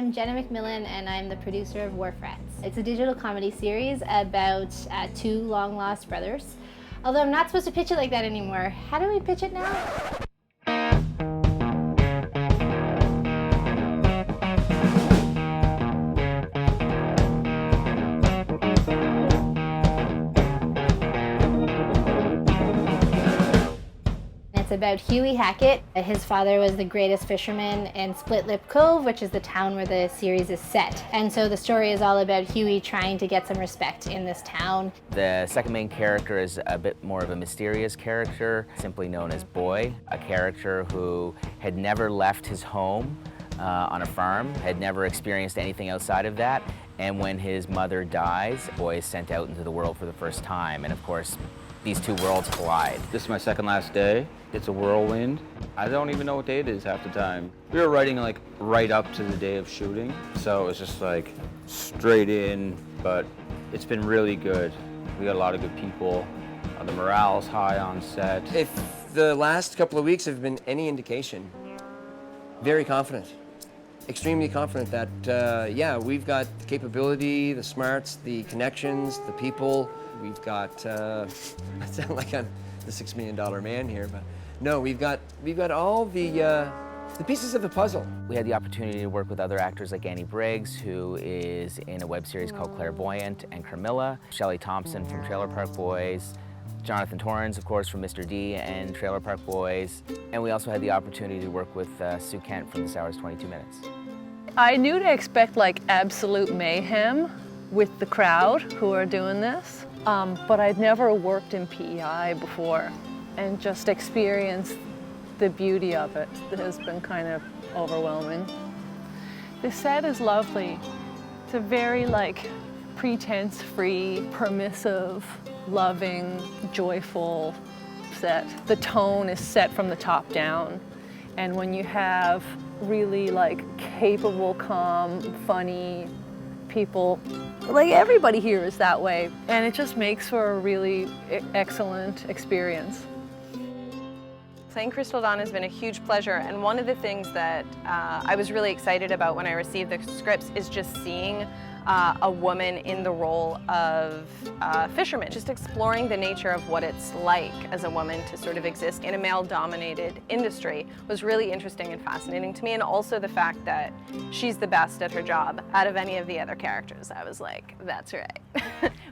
I'm Jenna McMillan and I'm the producer of Wharf Rats. It's a digital comedy series about two long-lost brothers. Although I'm not supposed to pitch it like that anymore. How do we pitch it now? It's about Huey Hackett. His father was the greatest fisherman in Split Lip Cove, which is the town where the series is set. And so the story is all about Huey trying to get some respect in this town. The second main character is a bit more of a mysterious character, simply known as Boy, a character who had never left his home on a farm, had never experienced anything outside of that, and when his mother dies, Boy is sent out into the world for the first time, and of course, these two worlds collide. This is my second last day. It's a whirlwind. I don't even know what day it is half the time. We were writing like right up to the day of shooting, so it was just like straight in, but it's been really good. We got a lot of good people. The morale's high on set. If the last couple of weeks have been any indication, very confident. Extremely confident that, yeah, we've got the capability, the smarts, the connections, the people. We've got, I sound like I'm the $6 million man here, but no, we've got all the pieces of the puzzle. We had the opportunity to work with other actors like Annie Briggs, who is in a web series called Clairvoyant, and Carmilla, Shelley Thompson from Trailer Park Boys, Jonathan Torrens, of course, from Mr. D and Trailer Park Boys, and we also had the opportunity to work with Sue Kent from This Hour's 22 Minutes. I knew to expect like absolute mayhem with the crowd who are doing this, but I'd never worked in PEI before, and just experienced the beauty of it that has been kind of overwhelming. The set is lovely. It's a very like pretense-free, permissive, loving, joyful set. The tone is set from the top down, and when you have really like capable, calm, funny people, like everybody here is that way, and it just makes for a really excellent experience. Playing Crystal Dawn has been a huge pleasure, and one of the things that I was really excited about when I received the scripts is just seeing a woman in the role of fisherman, just exploring the nature of what it's like as a woman to sort of exist in a male-dominated industry was really interesting and fascinating to me, and also the fact that she's the best at her job out of any of the other characters. I was like, that's right.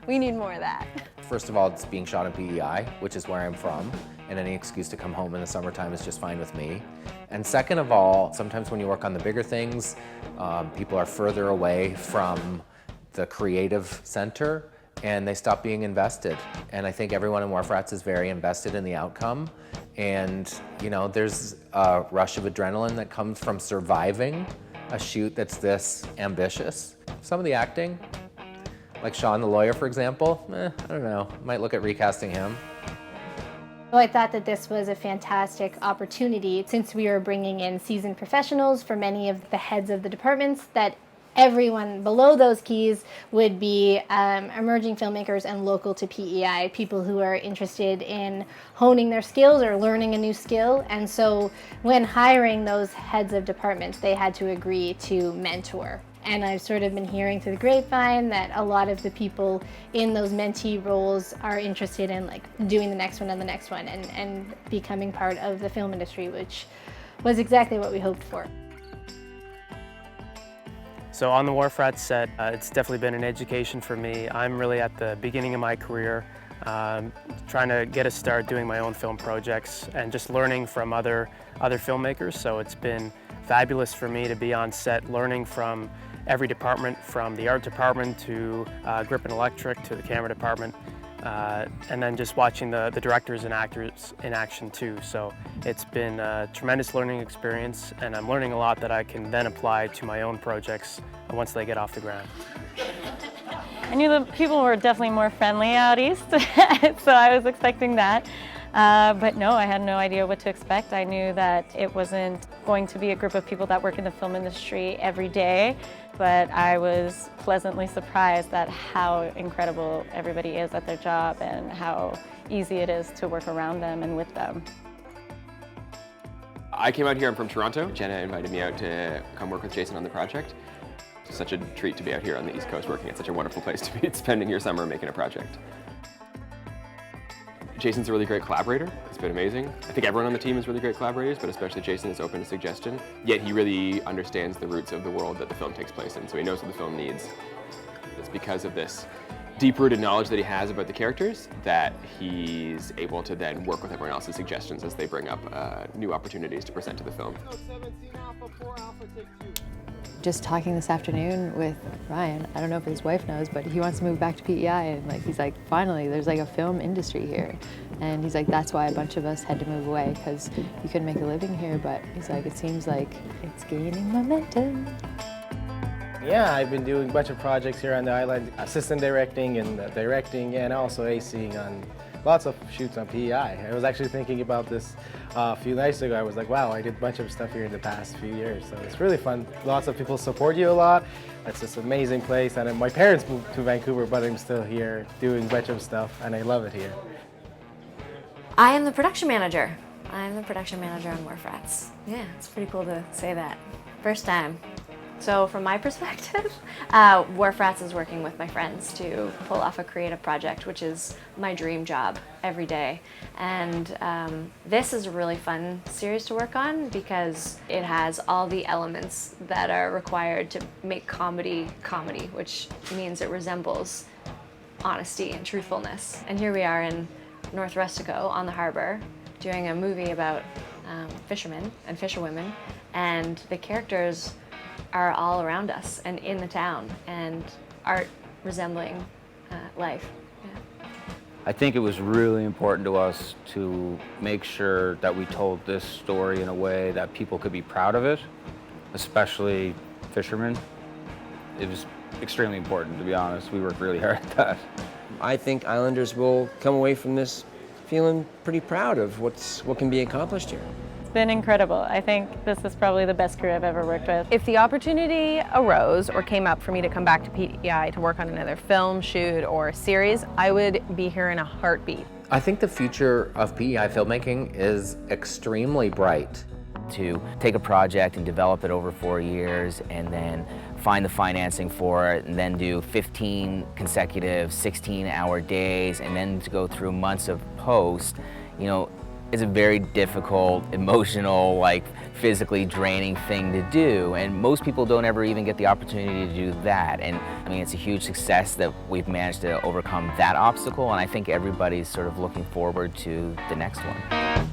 We need more of that. First of all, it's being shot in PEI, which is where I'm from, and any excuse to come home in the summertime is just fine with me. And second of all, sometimes when you work on the bigger things, people are further away from the creative center and they stop being invested. And I think everyone in Wharf Rats is very invested in the outcome. And you know, there's a rush of adrenaline that comes from surviving a shoot that's this ambitious. Some of the acting, like Sean the lawyer, for example, I don't know, might look at recasting him. So I thought that this was a fantastic opportunity, since we were bringing in seasoned professionals for many of the heads of the departments, that everyone below those keys would be emerging filmmakers and local to PEI, people who are interested in honing their skills or learning a new skill. And so when hiring those heads of departments, they had to agree to mentor. And I've sort of been hearing through the grapevine that a lot of the people in those mentee roles are interested in like doing the next one and the next one and becoming part of the film industry, which was exactly what we hoped for. So on the Wharf Rats set, it's definitely been an education for me. I'm really at the beginning of my career, trying to get a start doing my own film projects and just learning from other filmmakers. So it's been fabulous for me to be on set, learning from every department, from the art department to grip and electric to the camera department, and then just watching the directors and actors in action too. So it's been a tremendous learning experience, and I'm learning a lot that I can then apply to my own projects once they get off the ground. I knew the people were definitely more friendly out east, so I was expecting that. But no, I had no idea what to expect. I knew that it wasn't going to be a group of people that work in the film industry every day, but I was pleasantly surprised at how incredible everybody is at their job and how easy it is to work around them and with them. I came out here, I'm from Toronto. Jenna invited me out to come work with Jason on the project. It's such a treat to be out here on the East Coast working. It's such a wonderful place to be spending your summer making a project. Jason's a really great collaborator. It's been amazing. I think everyone on the team is really great collaborators, but especially Jason is open to suggestion. Yet he really understands the roots of the world that the film takes place in, so he knows what the film needs. It's because of this deep-rooted knowledge that he has about the characters that he's able to then work with everyone else's suggestions as they bring up new opportunities to present to the film. Just talking this afternoon with Ryan, I don't know if his wife knows, but he wants to move back to PEI, and he's like, finally, there's like a film industry here. And he's like, that's why a bunch of us had to move away, because you couldn't make a living here, but he's like, it seems like it's gaining momentum. Yeah, I've been doing a bunch of projects here on the island, assistant directing and also ACing on lots of shoots on PEI. I was actually thinking about this a few nights ago. I was like, wow, I did a bunch of stuff here in the past few years, so it's really fun. Lots of people support you a lot. It's this amazing place, and my parents moved to Vancouver, but I'm still here doing a bunch of stuff, and I love it here. I am the production manager. I'm the production manager on Wharf Rats. Yeah, it's pretty cool to say that. First time. So from my perspective, Wharf Rats is working with my friends to pull off a creative project, which is my dream job every day. And this is a really fun series to work on because it has all the elements that are required to make comedy, which means it resembles honesty and truthfulness. And here we are in North Rustico on the harbor doing a movie about fishermen and fisherwomen, and the characters are all around us and in the town, and art resembling life. Yeah. I think it was really important to us to make sure that we told this story in a way that people could be proud of it, especially fishermen. It was extremely important, to be honest. We worked really hard at that. I think Islanders will come away from this feeling pretty proud of what can be accomplished here. It's been incredible. I think this is probably the best crew I've ever worked with. If the opportunity arose or came up for me to come back to PEI to work on another film, shoot, or series, I would be here in a heartbeat. I think the future of PEI filmmaking is extremely bright. To take a project and develop it over 4 years and then find the financing for it and then do 15 consecutive 16-hour days and then to go through months of post, you know, is a very difficult, emotional, physically draining thing to do, and most people don't ever even get the opportunity to do that. And I mean, it's a huge success that we've managed to overcome that obstacle, and I think everybody's sort of looking forward to the next one.